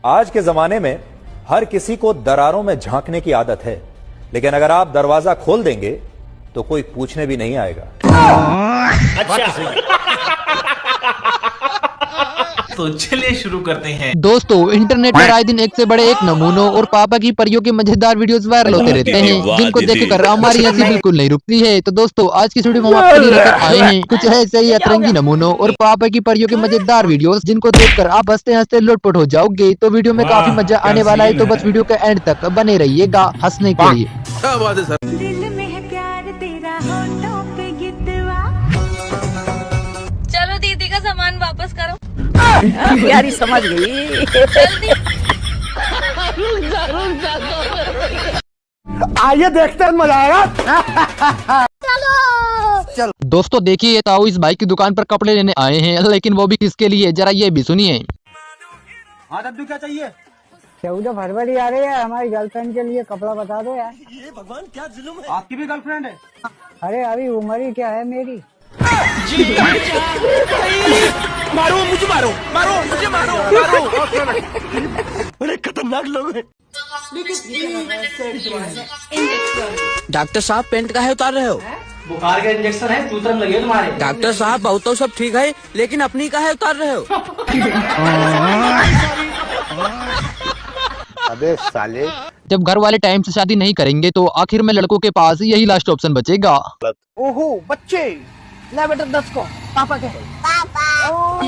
आज के जमाने में हर किसी को दरारों में झांकने की आदत है, लेकिन अगर आप दरवाजा खोल देंगे तो कोई पूछने भी नहीं आएगा। अच्छा। तो चलिए शुरू करते हैं। दोस्तों, इंटरनेट पर आए दिन एक से बड़े एक नमूनों और पापा की परियों के मजेदार वीडियोस वायरल होते रहते हैं, जिनको देखकर हमारी हंसी बिल्कुल नहीं रुकती है। तो दोस्तों, आज की वीडियो में हम आपके लिए लेकर आए हैं कुछ ऐसे ही अतरंगी नमूनों और पापा की परियों के मजेदार वीडियोस, जिनको देखकर आप हंसते हंसते लोटपोट हो जाओगे। तो वीडियो में काफी मजा आने वाला है, तो बस वीडियो के एंड तक बने रहिएगा हंसने के लिए। चलो दीदी का सामान वापस करो। यारी समझ गई। आइए देखते हैं, मजा आएगा। चलो दोस्तों देखिए, ताऊ इस भाई की दुकान पर कपड़े लेने आए हैं, लेकिन वो भी किसके लिए, जरा ये भी सुनिए। हाँ दद्दू, क्या चाहिए? 14 फरवरी आ रही है, हमारी गर्लफ्रेंड के लिए कपड़ा बता दो यार। ये भगवान क्या जुल्म है। आपकी भी गर्लफ्रेंड है? अरे अभी उम्र ही क्या है मेरी। मारो मुझे, मारो मारो मुझे, मारो मारो। बड़े खतरनाक लोग हैं। डॉक्टर साहब, पेंट काहे उतार रहे हो? बुखार का इंजेक्शन है, सूत्रम लगे तुम्हारे। डॉक्टर साहब, बहुत तो सब ठीक है, लेकिन अपनी काहे उतार रहे हो? अबे साले, जब घर वाले टाइम से शादी नहीं करेंगे तो आखिर में लड़कों के पास यही लास्ट ऑप्शन बचेगा। ओहो बच्चे, ले बेटा 10 को पापा के। पापा ओह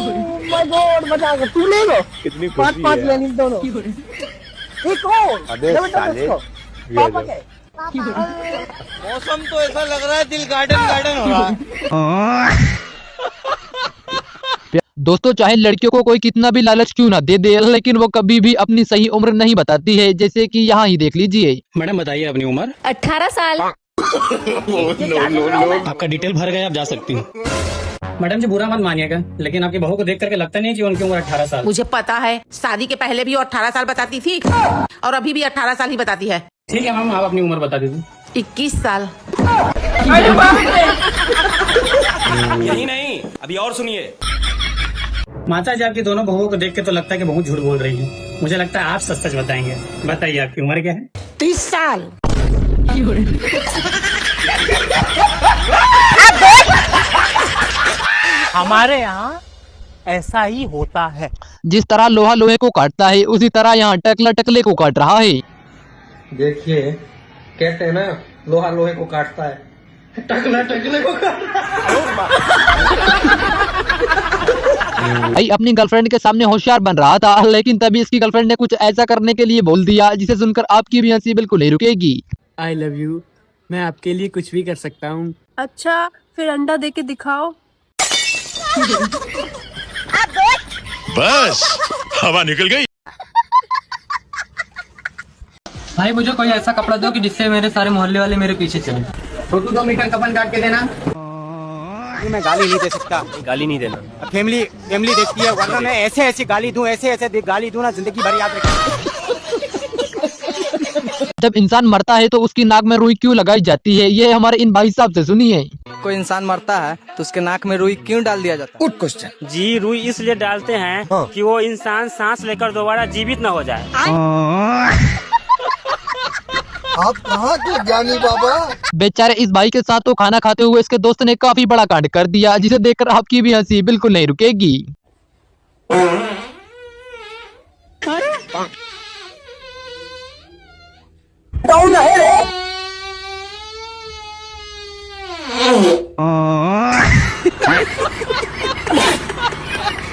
माय गॉड, बचा के तू ले लो। कितनी खुशी 5-5 ले ली दोनों। एक और अबे ले बेटा साले, 10 को पापा के। मौसम तो ऐसा लग रहा है दिल गार्डन गार्डन हो रहा है। दोस्तों, चाहे लड़कियों को कोई कितना भी लालच क्यों ना दे दे, लेकिन वो कभी भी अपनी सही उम्र नहीं बताती है, जैसे कि यहाँ ही देख लीजिए। मैडम बताइए अपनी उम्र। 18 साल। आपका डिटेल भर गया, आप जा सकती हूँ। मैडम जी, बुरा मत मानिएगा, लेकिन आपकी बहू को देख करके लगता नहीं कि उनकी उम्र 18 साल। मुझे पता है, शादी के पहले भी वो 18 साल बताती थी और अभी भी 18 साल ही बताती है। ठीक है मैम, आप अपनी उम्र बता दीजिए। 21 साल। यही नहीं, अभी और सुनिए। माता जी, आपकी दोनों बहुओं को देख के तो लगता है कि बहुत झूठ बोल रही है। मुझे लगता है आप सच सच बताएंगे। बताइए आपकी उम्र क्या है? 30 साल। हमारे यहाँ ऐसा ही होता है। जिस तरह लोहा लोहे को काटता है, उसी तरह यहाँ टकला टकले को काट रहा है। देखिए, कहते हैं ना, लोहा लोहे को काटता है, टकला टकले को भाई अपनी गर्लफ्रेंड के सामने होशियार बन रहा था, लेकिन तभी इसकी गर्लफ्रेंड ने कुछ ऐसा करने के लिए बोल दिया, जिसे सुनकर आपकी भी हंसी बिल्कुल नहीं रुकेगी। I love you, मैं आपके लिए कुछ भी कर सकता हूँ। अच्छा, फिर अंडा दे के दिखाओ। बस हवा निकल गई। भाई मुझे कोई ऐसा कपड़ा दो कि जिससे मेरे सारे मोहल्ले वाले मेरे पीछे चले। तो तू 2 मीटर कपन काट के देना। मैं गाली नहीं दे सकता। गाली नहीं देना। फैमिली देखती है, वरना मैं ऐसे गाली दूं, ऐसे गाली दूं ना, जिंदगी भर याद रखें। जब इंसान मरता है तो उसकी नाक में रुई क्यों लगाई जाती है, ये हमारे इन भाई साहब से सुनिए। कोई इंसान मरता है तो उसके नाक में रुई क्यों डाल दिया जाता है? Good question. जी, रुई इसलिए डालते हैं कि वो इंसान सांस लेकर दोबारा जीवित न हो जाए। आप कहाँ के ज्ञानी बाबा। बेचारे इस भाई के साथ तो खाना खाते हुए इसके दोस्त ने काफी बड़ा कांड कर दिया, जिसे देखकर आपकी भी हंसी बिल्कुल नहीं रुकेगी।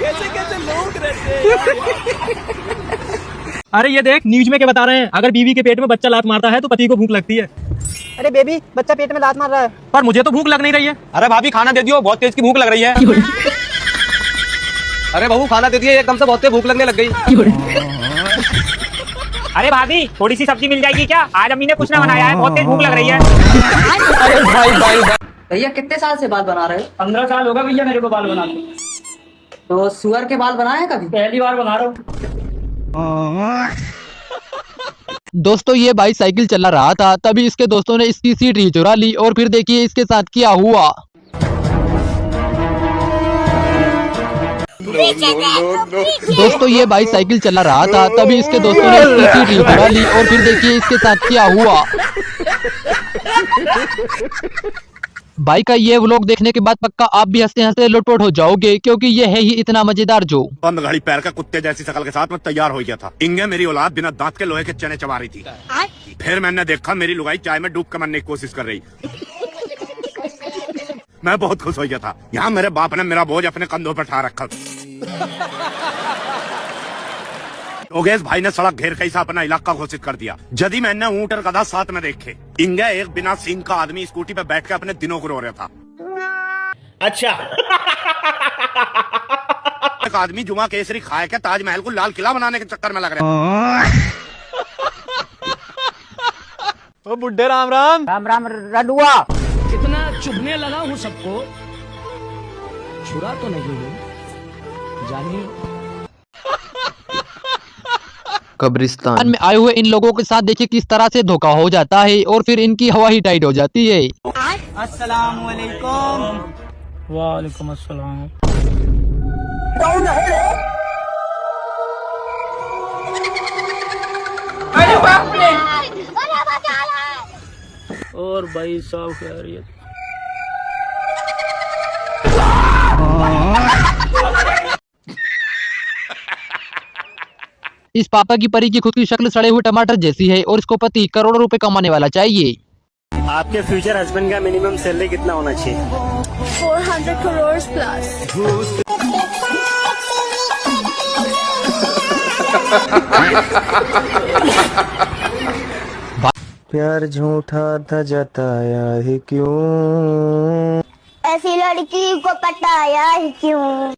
कैसे लोग रहते हैं। अरे ये देख, न्यूज में क्या बता रहे हैं, अगर बीवी के पेट में बच्चा लात मारता है तो पति को भूख लगती है। अरे बेबी, बच्चा पेट में लात मार रहा है। पर मुझे तो भूख लग नहीं रही है। अरे भाभी, खाना दे दियो, बहुत तेज की भूख लग रही है। अरे बहू, खाना दे दिए, एकदम से बहुत तेज भूख लगने लग गई। अरे भाभी, थोड़ी सी सब्जी मिल जाएगी क्या? आज अम्मी ने कुछ ना बनाया है, बहुत तेज भूख लग रही है। अरे भाई भैया कितने साल से बाल बना रहे हो? 15 साल होगा भैया मेरे को बाल बनाने। तो सुअर के बाल बनाए हैं कभी? पहली बार बना रहा हूँ। दोस्तों, ये भाई साइकिल चला रहा था, तभी इसके दोस्तों ने इसकी सीट ही चुरा ली, और फिर देखिए इसके साथ क्या हुआ। दोस्तों ये भाई साइकिल चला रहा था, तभी इसके दोस्तों ने इसकी सीट उड़ा ली और फिर देखिए इसके साथ क्या हुआ। भाई का ये व्लॉग देखने के बाद पक्का आप भी हंसते हंसते लुटपुट हो जाओगे, क्योंकि ये है ही इतना मजेदार जो बंद घड़ी पैर का कुत्ते जैसी शकल के साथ मैं तैयार हो गया था। इंगे मेरी औलाद बिना दांत के लोहे के चने चबा रही थी। फिर मैंने देखा मेरी लुगाई चाय में डूब के मरने की कोशिश कर रही। मैं बहुत खुश हो गया था। यहाँ मेरे बाप ने मेरा बोझ अपने कंधों पर ठा रखा। योगेश भाई ने सड़क घेर कैसा अपना इलाका घोषित कर दिया। यदि मैंने ऊंट और गधा साथ में देखे। इंगे एक बिना सींग का आदमी स्कूटी पे बैठ के अपने दिनों को रो रहा था। अच्छा एक आदमी जुमा केसरी खाए के ताजमहल को लाल किला बनाने के चक्कर में लग रहा है। ओ बुड्ढे राम राम। राम राम रडुआ। कितना चुभने लगा हूँ सबको, छुरा तो नहीं हूँ जानिए। कब्रिस्तान में आए हुए इन लोगों के साथ देखिए किस तरह से धोखा हो जाता है और फिर इनकी हवा ही टाइट हो जाती है। अस्सलाम वालेकुम। वालेकुम अस्सलाम। अरे बाप रे। और भाई सब खैरियत। इस पापा की परी की खुद की शक्ल सड़े हुए टमाटर जैसी है और इसको पति करोड़ों रुपए कमाने वाला चाहिए। आपके फ्यूचर हस्बैंड का मिनिमम सैलरी कितना होना चाहिए? 400 करोड़ प्लस। प्यार झूठा था जताया है क्यों, ऐसी लड़की को पटाया है क्यों?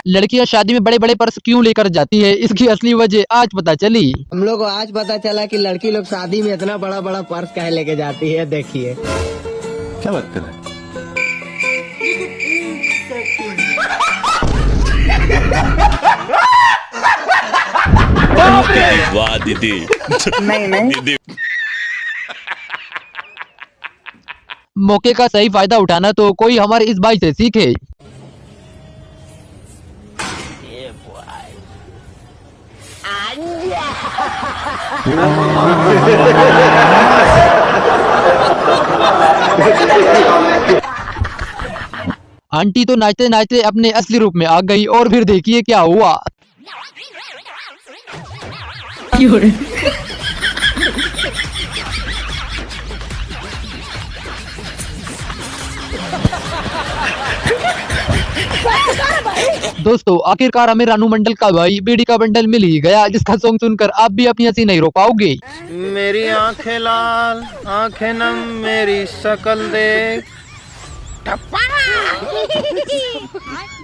लड़कियां शादी में बड़े बड़े पर्स क्यों लेकर जाती है, इसकी असली वजह आज पता चली। हम लोग को आज पता चला कि लड़की लोग शादी में इतना बड़ा बड़ा पर्स काहे लेके जाती है। देखिए क्या बात कर रहे हैं? वाह दीदी। नहीं दीदी मौके का सही फायदा उठाना तो कोई हमारे इस भाई से सीखे। आंटी तो नाचते नाचते अपने असली रूप में आ गई और फिर देखिए क्या हुआ। दोस्तों आखिरकार हमें रानू मंडल का भाई बीड़ी का बंडल मिल ही गया, जिसका सॉन्ग सुनकर आप भी अपनी हंसी नहीं रोक पाओगे। मेरी आंखें लाल आंखें नम मेरी शकल देख।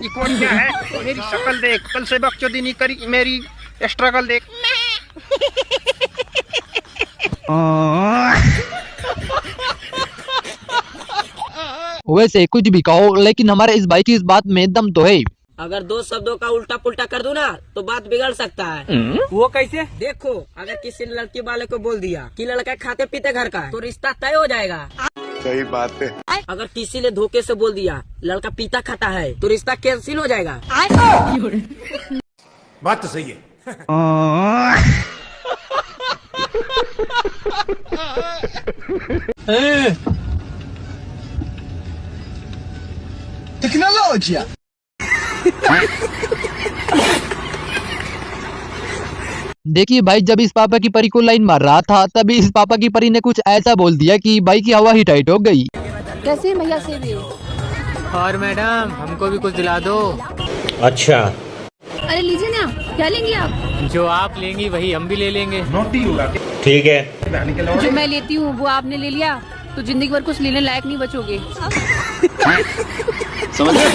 ये कौन क्या है? मेरी शक्ल देख, कल से बकचोदी नहीं करी, मेरी स्ट्रगल देख। वैसे कुछ भी कहो लेकिन हमारे इस भाई की इस बात में दम तो है। अगर दो शब्दों का उल्टा पुल्टा कर दूं ना तो बात बिगड़ सकता है। वो कैसे? देखो अगर किसी ने लड़की वाले को बोल दिया कि लड़का खाते पीते घर का है तो रिश्ता तय हो जाएगा। सही बात है। अगर किसी ने धोखे से बोल दिया लड़का पीता खाता है तो रिश्ता कैंसिल हो जाएगा। बात तो सही है। टेक्नोलॉजी। देखिए भाई जब इस पापा की परी को लाइन मार रहा था तभी इस पापा की परी ने कुछ ऐसा बोल दिया कि भाई की हवा ही टाइट हो गई। कैसे भैया से भी? और मैडम हमको भी कुछ दिला दो। अच्छा अरे लीजिए ना, क्या लेंगे आप? जो आप लेंगी वही हम भी ले लेंगे। ठीक है। जो मैं लेती हूँ वो आपने ले लिया तो जिंदगी भर कुछ लेने लायक नहीं बचोगे। समझ रहे हो?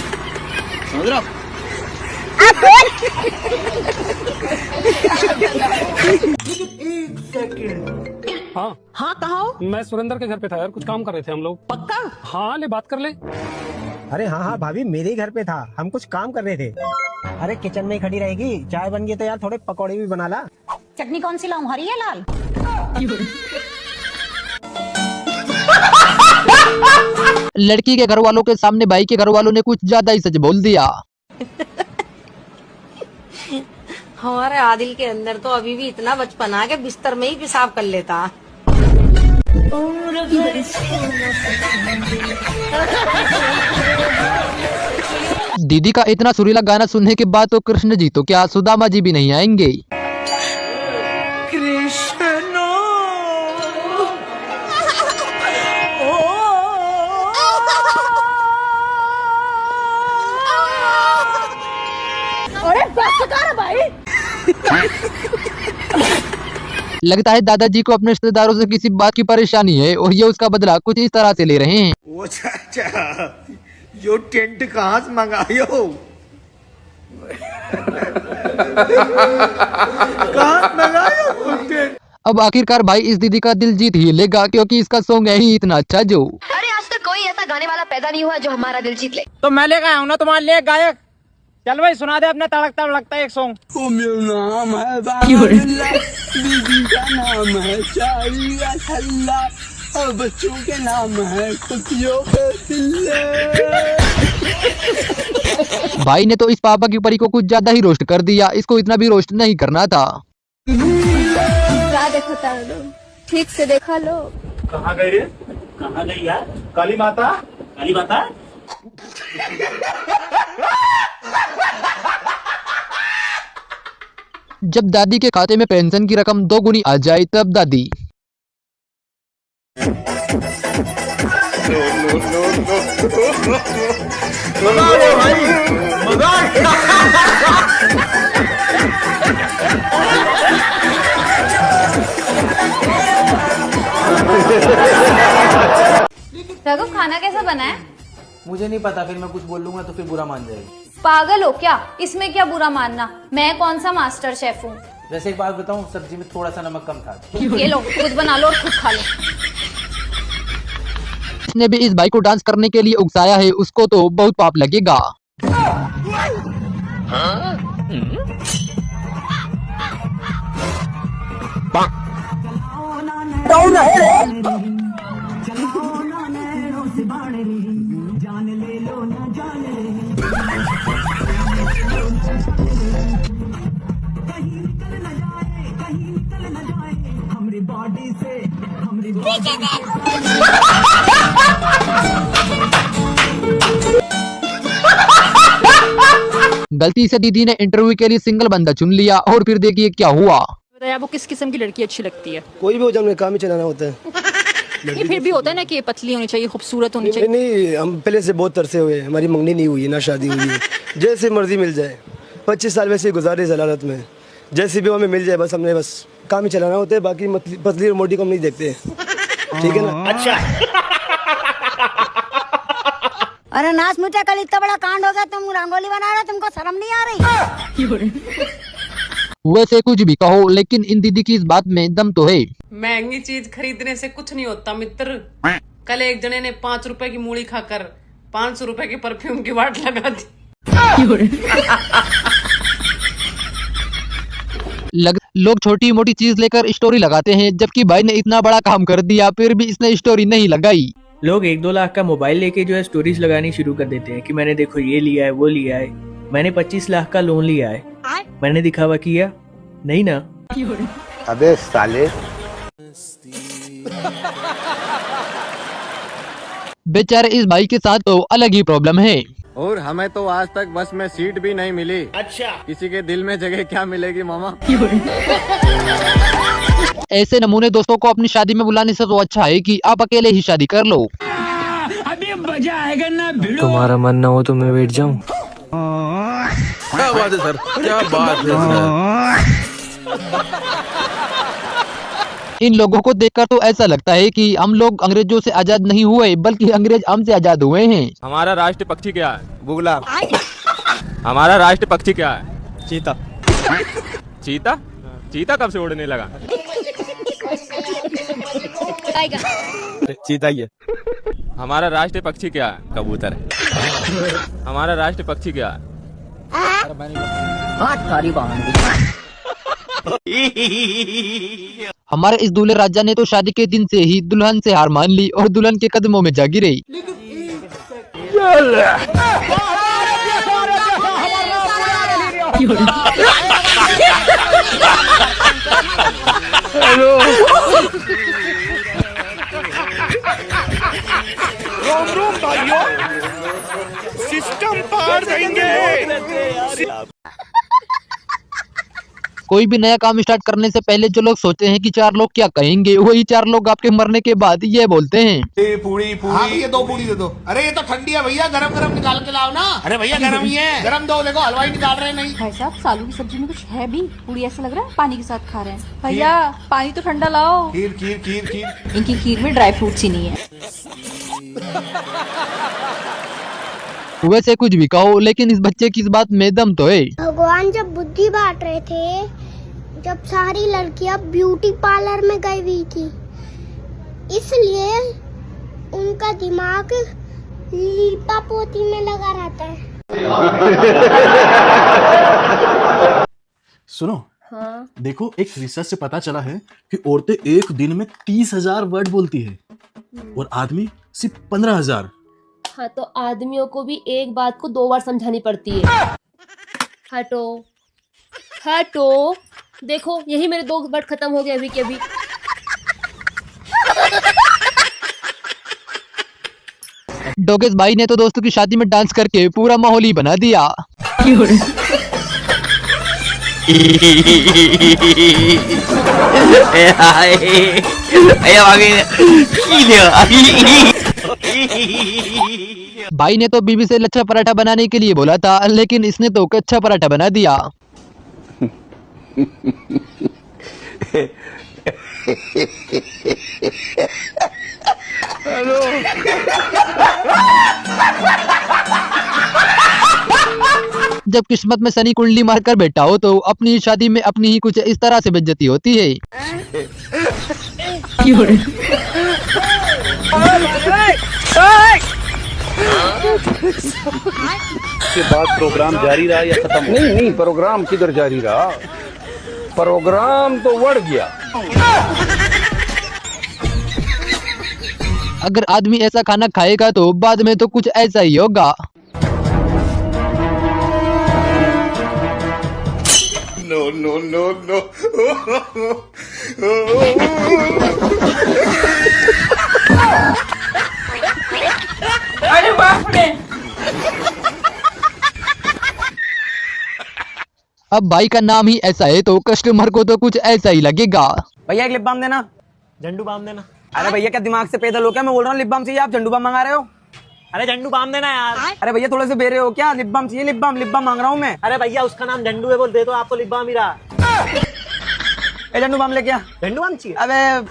हाँ कहा? मैं सुरेंद्र के घर पे था यार, कुछ काम कर रहे थे हम लोग। पक्का? हाँ ले बात कर ले। अरे हाँ भाभी मेरे ही घर पे था, हम कुछ काम कर रहे थे। अरे किचन में ही खड़ी रहेगी, चाय बन गई तो यार थोड़े पकौड़े भी बना ला। चटनी कौन सी लाऊं, हरी या लाल? लड़की के घर वालों के सामने भाई के घर वालों ने कुछ ज्यादा ही सच बोल दिया। हमारे आदिल के अंदर तो अभी भी इतना बचपना है कि बिस्तर में ही पेशाब कर लेता। दीदी का इतना सुरीला गाना सुनने के बाद तो कृष्ण जी तो क्या सुदामा जी भी नहीं आएंगे। लगता है दादाजी को अपने रिश्तेदारों से किसी बात की परेशानी है और ये उसका बदला कुछ इस तरह से ले रहे हैं। ओ चाचा, यो टेंट कहाँ से मंगायो? कहाँ मंगायो टेंट? अब आखिरकार भाई इस दीदी का दिल जीत ही लेगा क्योंकि इसका सॉन्ग है ही इतना अच्छा जो। अरे आज तक कोई ऐसा गाने वाला पैदा नहीं हुआ जो हमारा दिल जीत ले। तो मैं लेकर आया हूँ ना तुम्हारे लिए गायक। चल भाई सुना दे अपना तड़कता भड़कता एक सॉन्ग। मेरा नाम है बाबुल्ला, दीदी का नाम है चारिया छल्ला, और बच्चों के नाम है खुशियों के सिल्ले। भाई ने तो इस पापा की परी को कुछ ज्यादा ही रोस्ट कर दिया, इसको इतना भी रोस्ट नहीं करना था। क्या देखता है लोग, ठीक से देखा लो। कहाँ गई रे? कहाँ गई यार? काली माता, काली माता। जब दादी के खाते में पेंशन की रकम 2 गुनी आ जाए तब दादी। रघु खाना कैसा बना है? मुझे नहीं पता, फिर मैं कुछ बोल लूंगा तो फिर बुरा मान जाएगी। पागल हो क्या? इसमें क्या बुरा मानना, मैं कौन सा मास्टर शेफ हूँ। वैसे एक बात बताऊं, सब्जी में थोड़ा सा नमक कम था। ये लो खुद बना लो और खुद खा लो। इसने भी इस भाई को डांस करने के लिए उकसाया है, उसको तो बहुत पाप लगेगा। गलती से दीदी ने इंटरव्यू के लिए सिंगल बंदा चुन लिया और फिर देखिए क्या हुआ। बताइए आपको किस किस्म की लड़की अच्छी लगती है? कोई भी हो जाए, काम ही चलाना होता है। ये फिर भी होता है ना कि ये पतली होनी चाहिए, खूबसूरत होनी चाहिए। नहीं, हम पहले से बहुत तरसे हुए, हमारी मंगनी नहीं हुई, ना शादी हुई है। जैसे मर्जी मिल जाए, 25 साल वैसे गुजारे जलालत में, जैसे भी हमें मिल जाए बस हमने बस काम ही चलाना होता है, बाकी पतली और मोटी को हम नहीं देखते, ठीक है ना। अच्छा अरे नाच मुझे कल इतना बड़ा कांड हो गया, तुम रंगोली बना रहे हो, तुमको शर्म नहीं आ रही? वैसे कुछ भी कहो लेकिन इन दीदी की इस बात में दम तो है। महंगी चीज खरीदने से कुछ नहीं होता मित्र। कल एक जने ने 5 रुपए की मूली खाकर 500 रुपए की परफ्यूम की वाट लगा दी। लोग छोटी मोटी चीज लेकर स्टोरी लगाते हैं, जबकि भाई ने इतना बड़ा काम कर दिया फिर भी इसने स्टोरी नहीं लगाई। लोग 1-2 लाख का मोबाइल लेके जो है स्टोरीज लगानी शुरू कर देते हैं कि मैंने देखो ये लिया है वो लिया है। मैंने 25 लाख का लोन लिया है, मैंने दिखावा किया नहीं ना। अबे साले। बेचारे इस भाई के साथ तो अलग ही प्रॉब्लम है। और हमें तो आज तक बस में सीट भी नहीं मिली। अच्छा, किसी के दिल में जगह क्या मिलेगी मामा। ऐसे नमूने दोस्तों को अपनी शादी में बुलाने से तो अच्छा है कि आप अकेले ही शादी कर लो। अभी मजा आएगा ना भिड़ो। तुम्हारा मन ना हो तो मैं बैठ जाऊं। क्या बात है सर, क्या बात है सर। इन लोगों को देखकर तो ऐसा लगता है कि हम लोग अंग्रेजों से आजाद नहीं हुए बल्कि अंग्रेज हमसे आजाद हुए हैं। हमारा राष्ट्रीय पक्षी क्या है? बुगला। हमारा राष्ट्रीय पक्षी क्या है? चीता। चीता? चीता कब से उड़ने लगा? चीता ही है। हमारा राष्ट्रीय पक्षी क्या है? कबूतर है। हमारा राष्ट्रीय पक्षी क्या है? हमारे इस दूल्हे राजा ने तो शादी के दिन से ही दुल्हन से हार मान ली और दुल्हन के कदमों में जा गिरे। रोम भाइयों, सिस्टम पार देंगे। कोई भी नया काम स्टार्ट करने से पहले जो लोग सोचते हैं कि 4 लोग क्या कहेंगे, वही 4 लोग आपके मरने के बाद ये बोलते हैं पूरी हाँ ये 2 पूरी दे दो। अरे ये तो ठंडी है भैया, गरम गरम निकाल के लाओ ना। अरे भैया गरम ही है, गरम दो। देखो हलवाई निकाल रहे नहीं। भाई साहब सालू की सब्जी में कुछ है भी? पूरी ऐसा लग रहा है पानी के साथ खा रहे हैं। भैया पानी तो ठंडा लाओ। खीर खीर खीर खीर। इनकी खीर में ड्राई फ्रूट्स ही नहीं है। वैसे कुछ भी कहो, लेकिन इस बच्चे की इस बात में दम तो है। भगवान जब बुद्धि बांट रहे थे, जब सारी लड़कियां ब्यूटी पार्लर में गई हुई थी, इसलिए उनका दिमाग लीपा पोती में लगा रहता है। सुनो, हाँ देखो एक रिसर्च से पता चला है कि औरतें एक दिन में 30,000 वर्ड बोलती है और आदमी सिर्फ 15,000। हाँ तो आदमियों को भी एक बात को 2 बार समझानी पड़ती है। हटो हटो, देखो यही मेरे 2 वर्ड खत्म हो गए अभी के अभी। डोगेश भाई ने तो दोस्तों की शादी में डांस करके पूरा माहौल ही बना दिया। भाई ने तो बीवी से लच्छा पराठा बनाने के लिए बोला था, लेकिन इसने तो कच्चा पराठा बना दिया। हेलो। जब किस्मत में शनि कुंडली मारकर बैठा हो तो अपनी शादी में अपनी ही कुछ इस तरह से बेइज्जती होती है। इसके बाद प्रोग्राम जारी रहा या खत्म? नहीं, प्रोग्राम किधर जारी रहा, प्रोग्राम तो बढ़ गया। अगर आदमी ऐसा खाना खाएगा तो बाद में तो कुछ ऐसा ही होगा। No no no no. अरे बाप रे। अब भाई का नाम ही ऐसा है तो कस्टमर को तो कुछ ऐसा ही लगेगा। भैया एक लिप बाम देना। झंडू बाम देना। अरे भैया क्या दिमाग से पैदल हो क्या? मैं बोल रहा हूँ लिप बाम चाहिए, आप झंडू बाम मंगा रहे हो। अरे झंडू बाम देना यार। अरे भैया थोड़े से बेरे हो क्या? लिप बाम चाहिए, लिप बाम मांग रहा हूँ मैं। अरे भैया उसका नाम झंडू है, बोल दे दो, आपको लिप बाम ही रहा। झंडू बाम लेके आ। झंडू बाम चाहिए? अबे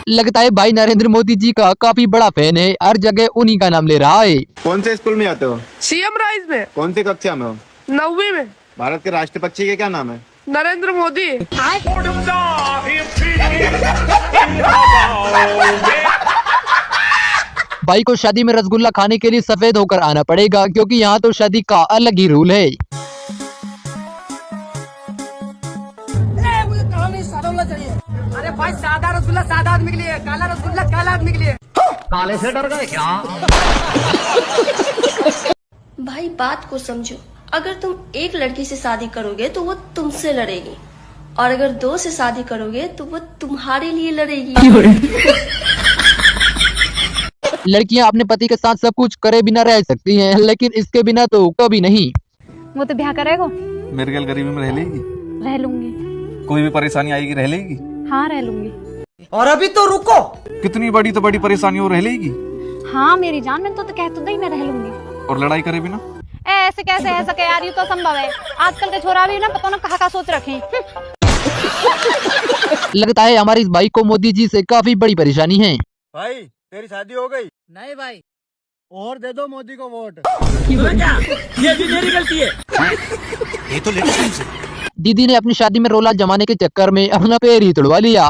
लगता है भाई नरेंद्र मोदी जी का काफी बड़ा फैन है, हर जगह उन्हीं का नाम ले रहा है। कौन से स्कूल में आते हो? सीएम राइज में। कौन सी कक्षा में हो? 9वीं में। भारत के राष्ट्रीय पक्षी के क्या नाम है? नरेंद्र मोदी। भाई को शादी में रसगुल्ला खाने के लिए सफेद होकर आना पड़ेगा, क्योंकि यहाँ तो शादी का अलग ही रूल है। अरे भाई सादा रसगुल्ला सादा आदमी के लिए, काला रसगुल्ला काला आदमी के लिए। काले से डर गए क्या? भाई बात को समझो, अगर तुम एक लड़की से शादी करोगे तो वो तुमसे लड़ेगी, और अगर 2 से शादी करोगे तो वो तुम्हारे लिए लड़ेगी। लड़कियां अपने पति के साथ सब कुछ करे बिना रह सकती हैं, लेकिन इसके बिना तो कभी नहीं। वो तो ब्याह करेगा। मेरे ख्याल गरीबी में रह लेगी। रह लूंगी। कोई भी परेशानी आएगी रह लेगी। हाँ रह लूंगी। और अभी तो रुको, कितनी बड़ी तो बड़ी परेशानी हो रह लेगी। हाँ मेरी जान, मैं तो कह तो नहीं मैं रह लूंगी। और लड़ाई करे बिना? ऐसे कैसे है सके यार, ये तो संभव है। आजकल के छोरा भी ना पता ना कहाँ सोच रखे। लगता है हमारे इस भाई को मोदी जी से काफी बड़ी परेशानी है। भाई तेरी शादी हो गई? नहीं भाई, और दे दो मोदी को वोट। ये भी मेरी गलती है। ये तो लेटेस्ट है। दीदी ने अपनी शादी में रोला जमाने के चक्कर में अपना पैर ही तुड़वा लिया।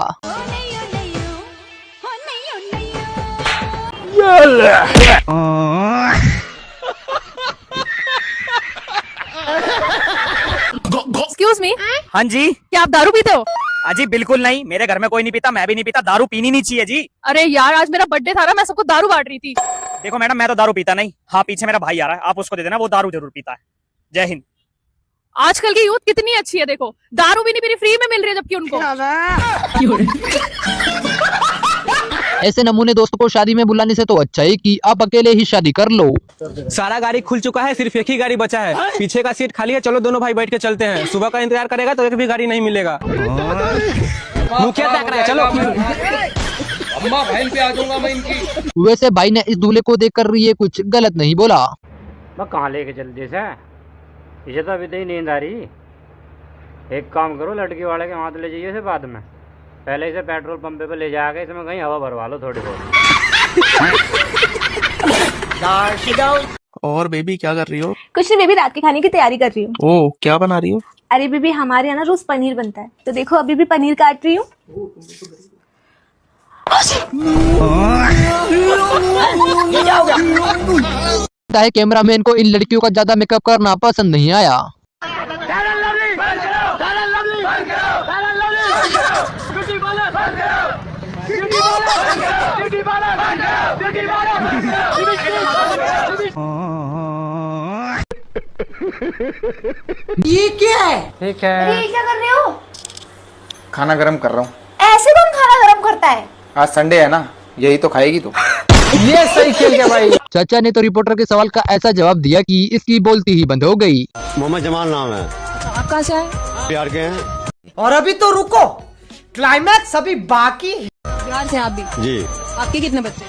Excuse me. हाँ जी। क्या आप दारू पीते हो? अजी बिल्कुल नहीं, मेरे घर में कोई नहीं पीता, मैं भी नहीं पीता, दारू पीनी नहीं चाहिए जी। अरे यार आज मेरा बर्थडे था ना, मैं सबको दारू बांट रही थी। देखो मैडम, मैं तो दारू पीता नहीं। हाँ, पीछे मेरा भाई आ रहा है, आप उसको दे देना, वो दारू जरूर पीता है। जय हिंद। आजकल की यूथ कितनी अच्छी है, देखो दारू भी नहीं पी रही, फ्री में मिल रही है जबकि उनको। ऐसे नमूने दोस्तों को शादी में बुलाने से तो अच्छा है कि आप अकेले ही शादी कर लो। सारा गाड़ी खुल चुका है, सिर्फ एक ही गाड़ी बचा है, पीछे का सीट खाली है, चलो दोनों भाई बैठ के चलते हैं। सुबह का इंतजार करेगा तो एक भी गाड़ी नहीं मिलेगा। मुखिया तक रहा है, चलो। अम्मा बहन पे आ जाऊंगा मैं इनकी। वैसे भाई ने इस दूल्हे को देखकर ये कुछ गलत नहीं बोला। मैं कहाँ लेके चल जैसे इसे तो अभी तो ही नींद आ रही। एक काम करो, लड़की वाले के हाथ ले जाइए इसे, बाद में पहले इसे पेट्रोल पंप पे ले जाकर इसमें कहीं हवा भरवा लो थोड़ी बहुत। और बेबी क्या कर रही हो? कुछ नहीं बेबी, रात के खाने की तैयारी कर रही हूँ। ओ, क्या बना रही हो? अरे बेबी, हमारे यहाँ ना रोज पनीर बनता है, तो देखो अभी भी पनीर काट रही हूँ। कैमरामैन को इन लड़कियों का ज्यादा मेकअप करना पसंद नहीं आया। ये क्या है? ठीक है। अरे ये क्या कर रहे हो? खाना गरम कर रहा हूँ। ऐसे कौन खाना गरम करता है? आज संडे है ना, यही तो खाएगी तू। ये सही खेल गया भाई। चाचा ने तो रिपोर्टर के सवाल का ऐसा जवाब दिया कि इसकी बोलती ही बंद हो गई। मोहम्मद जमाल नाम है। आप कहाँ से आए? प्यार के हैं। और अभी तो रुको, क्लाइमैक्स अभी बाकी है। बिहार से आप भी? जी। आपके कितने बच्चे?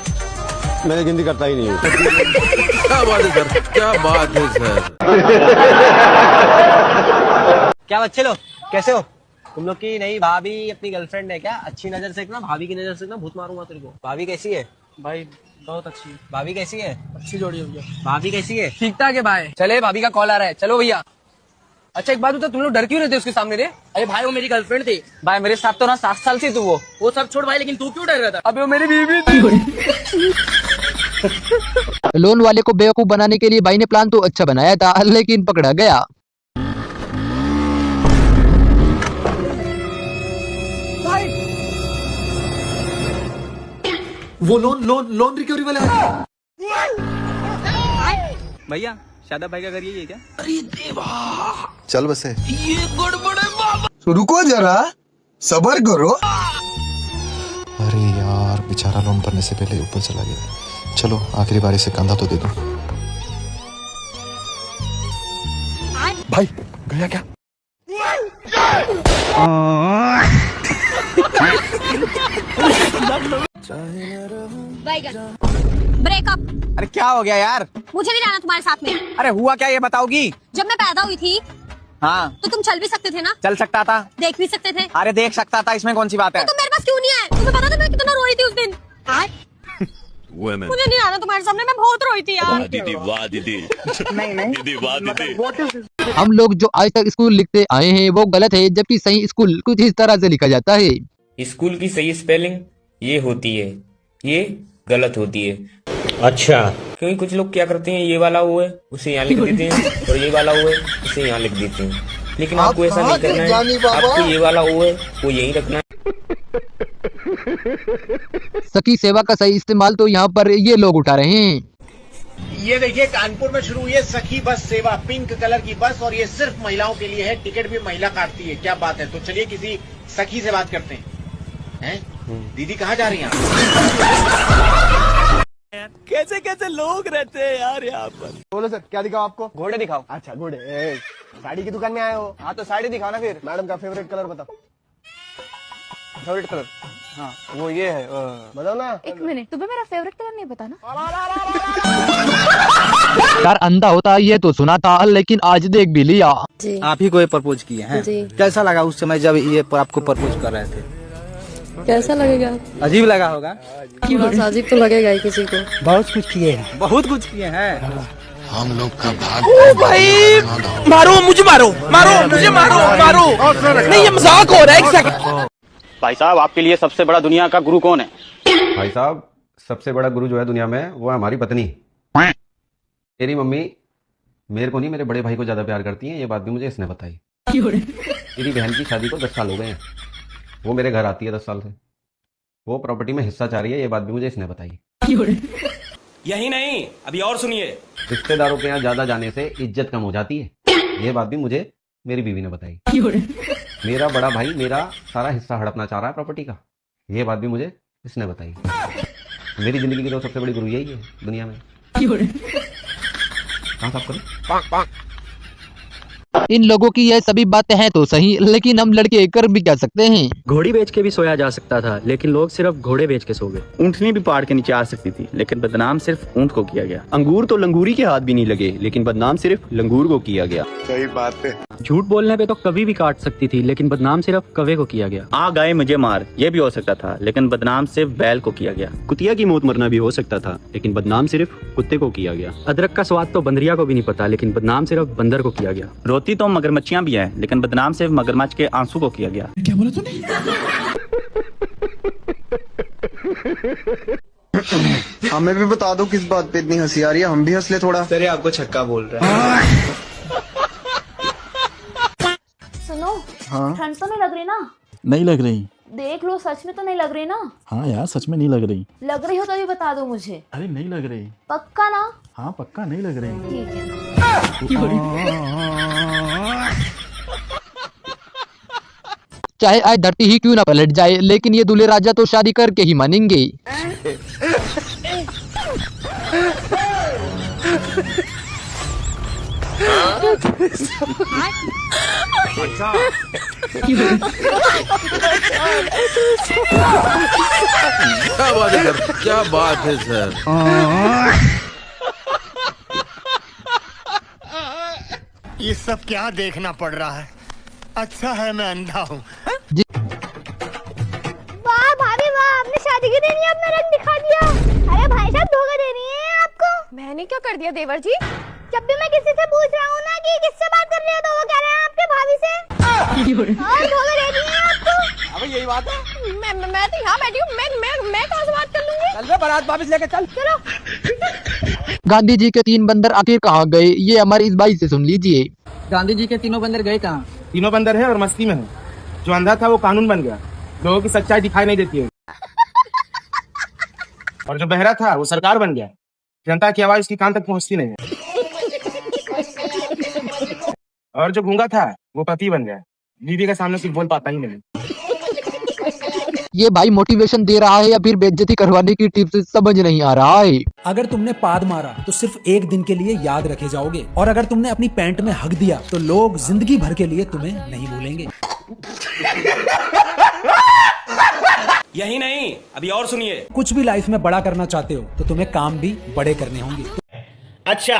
मैंने गिनती करता ही नहीं हूँ। क्या बात है सर, क्या बात है सर। क्या बच्चे लोग, कैसे हो? तुम लोग की नई भाभी अपनी गर्लफ्रेंड है क्या? अच्छी नजर से देखना, भाभी की नजर से देखना, भूत मारूंगा तेरे को। भाभी कैसी है? भाई बहुत अच्छी है। भाभी कैसी है? अच्छी जोड़ी हो गया। भाभी कैसी है? ठीक ठाक है भाई। चले, भाभी का कॉल आ रहा है, चलो भैया। अच्छा एक बात बता, तुम लोग डर क्यों रहते उसके सामने रे? अरे भाई वो मेरी गर्लफ्रेंड थी। भाई मेरे साथ तो ना 7 साल से तू वो सब छोड़ भाई, लेकिन तू क्यों डर रहा था? अबे वो मेरी बीवी थी। लोन वाले को बेवकूफ बनाने के लिए भाई ने प्लान तो अच्छा बनाया था, लेकिन पकड़ा गया। वो लोन रिकवरी वाला है। भैया शादाब भाई का घर यही है क्या? अरे देवा, चल बसे। ये गड़बड़ है बाबा। रुको जरा, सबर करो। अरे यार, बेचारा लोन भरने से पहले ऊपर चला गया। चलो आखिरी बार इसे कंधा तो दे दो। भाई गया क्या? ब्रेकअप। अरे क्या हो गया यार? मुझे नहीं रहना तुम्हारे साथ में। अरे हुआ क्या ये बताओगी? जब मैं पैदा हुई थी हाँ तो तुम चल भी सकते थे ना? चल सकता था। देख भी सकते थे। अरे देख सकता था, इसमें कौन सी बात है? तो मेरे पास क्यों नहीं है? तुम्हें पता था मैं कितना रोई थी उस दिन? मुझे नहीं आना तुम्हारे सामने, मैं बहुत रोई थी यार। दीदी वाह दीदी। नहीं दीदी वाह दीदी। हम लोग जो आज तक स्कूल लिखते आए हैं वो गलत है, जबकि सही स्कूल कुछ इस तरह से लिखा जाता है। स्कूल की सही स्पेलिंग ये होती है, ये गलत होती है। अच्छा, क्योंकि कुछ लोग क्या करते हैं, ये वाला वो है उसे यहाँ लिख देते हैं, और ये वाला वो है उसे यहाँ लिख देते हैं। लेकिन आपको ऐसा नहीं करना है, आपको ये वाला वो है वो यहीं रखना है। सखी सेवा का सही इस्तेमाल तो यहाँ पर ये लोग उठा रहे हैं। ये देखिए, कानपुर में शुरू हुई है सखी बस सेवा, पिंक कलर की बस, और ये सिर्फ महिलाओं के लिए है। टिकट भी महिला काटती है, क्या बात है। तो चलिए किसी सखी से बात करते हैं। दीदी कहाँ जा रही हैं? कैसे कैसे लोग रहते हैं यार यहाँ पर। बोलो सर, क्या दिखाओ आपको? घोड़े दिखाओ। अच्छा घोड़े। साड़ी की दुकान में आए हो? हाँ तो साड़ी दिखाओ ना फिर। मैडम का फेवरेट कलर बताओ। Favourite colour? हाँ वो ये है। बताओ ना। एक मिनट, तुम्हें मेरा फेवरेट कलर नहीं पता ना? यार अंधा होता ये तो सुना था, लेकिन आज देख भी लिया। आप ही को ये प्रपोज किए हैं? कैसा लगा उस समय जब ये आपको प्रपोज कर रहे थे? कैसा लगेगा? अजीब लगा होगा। अजीब तो लगेगा ही किसी को। बहुत कुछ किए हैं। बहुत कुछ किए हैं। हम लोग का भाग। ओ भाई, मारो मुझे, मारो मुझे, मारो। नहीं ये मजाक हो रहा है। एक सेकंड। भाई साहब, आपके लिए सबसे बड़ा दुनिया का गुरु कौन है? भाई साहब, सबसे बड़ा गुरु जो है दुनिया में वो है हमारी पत्नी। मेरी मम्मी मेरे को नहीं, मेरे बड़े भाई को ज्यादा प्यार करती है। ये बात भी मुझे इसने बताई। मेरी बहन की शादी को 10 साल हो गए हैं। वो मेरे घर आती है 10 साल से, वो प्रॉपर्टी में हिस्सा चाह रही है, ये बात भी मुझे इसने बताई। यही नहीं, अभी और सुनिए। रिश्तेदारों के यहाँ ज्यादा जाने से इज्जत कम हो जाती है, ये बात भी मुझे मेरी बीवी ने बताई। मेरा बड़ा भाई मेरा सारा हिस्सा हड़पना चाह रहा है प्रॉपर्टी का, ये बात भी मुझे इसने बताई। मेरी जिंदगी की तो सबसे बड़ी गुरु यही है दुनिया में। कहाँ साफ करूं? इन लोगों की यह सभी बातें हैं तो सही, लेकिन हम लड़के कर भी क्या सकते हैं। घोड़ी बेच के भी सोया जा सकता था, लेकिन लोग सिर्फ घोड़े बेच के सो गए। ऊँटनी भी पहाड़ के नीचे आ सकती थी, लेकिन बदनाम सिर्फ ऊँट को किया गया। अंगूर तो लंगूरी के हाथ भी नहीं लगे, लेकिन बदनाम सिर्फ लंगूर को किया गया। सही बात है। झूठ बोलने पे तो कभी भी काट सकती थी, लेकिन बदनाम सिर्फ कौवे को किया गया। आ गए मुझे मार, ये भी हो सकता था, लेकिन बदनाम सिर्फ बैल को किया गया। कुतिया की मौत मरना भी हो सकता था, लेकिन बदनाम सिर्फ कुत्ते को किया गया। अदरक का स्वाद तो बंदरिया को भी नहीं पता, लेकिन बदनाम सिर्फ बंदर को किया गया। रोती तो मगरमच्छियां भी हैं, लेकिन बदनाम सिर्फ मगरमच्छ के आंसू को किया गया। क्या बोला तूने? हमें भी बता दो किस बात पे इतनी हंसी आ रही है, हम भी हंस ले थोड़ा। सर आपको छक्का बोल रहा है। सुनो, ठंड तो नहीं लग रही ना? नहीं लग रही। देख लो, सच में तो नहीं लग रही ना? हाँ यार सच में नहीं लग रही। लग रही हो तो भी बता दो मुझे। अरे नहीं लग रही। पक्का ना? हाँ पक्का नहीं लग रही। ठीक है। चाहे आज धरती ही क्यों ना पलट जाए, लेकिन ये दूल्हे राजा तो शादी करके ही मानेंगे। क्या बात है सर, क्या बात है सर। ये सब क्या देखना पड़ रहा है? अच्छा है मैं अंधा हूँ। वाह भाभी वाह, आपने शादी के दिन ही अपना रंग दिखा दिया। अरे भाई साहब धोखा दे रही हैं आपको। मैंने क्या कर दिया देवर जी? जब भी मैं किसी से पूछ रहा हूँ ना कि किससे बात कर रही हो, तो वो कह रहे हैं आपके भाभी से। और धोखा दे रही हैं आपको। अब यही बात है। मैं तो यहाँ बैठी हूँ, मैं कहाँ से बात कर लूंगी? चल बे, बारात वापस लेके चल। चलो। गांधी जी के 3 बंदर आखिर कहाँ गए, ये हमारी इस बाई से सुन लीजिए। गांधी जी के 3 बंदर गए कहाँ? 3 बंदर है और मस्ती में है। जो अंधा था वो कानून बन गया, लोगों की सच्चाई दिखाई नहीं देती है। और जो बहरा था वो सरकार बन गया, जनता की आवाज उसकी कान तक पहुंचती नहीं है। और जो गूंगा था वो पति बन गया, बीवी के सामने कुछ बोल पाता ही नहीं। ये भाई मोटिवेशन दे रहा है या फिर बेइज्जती करवाने की टिप्स समझ नहीं आ रहा है। अगर तुमने पाद मारा तो सिर्फ एक दिन के लिए याद रखे जाओगे, और अगर तुमने अपनी पैंट में हक दिया तो लोग जिंदगी भर के लिए तुम्हें नहीं भूलेंगे। यही नहीं, अभी और सुनिए। कुछ भी लाइफ में बड़ा करना चाहते हो तो तुम्हें काम भी बड़े करने होंगे। अच्छा।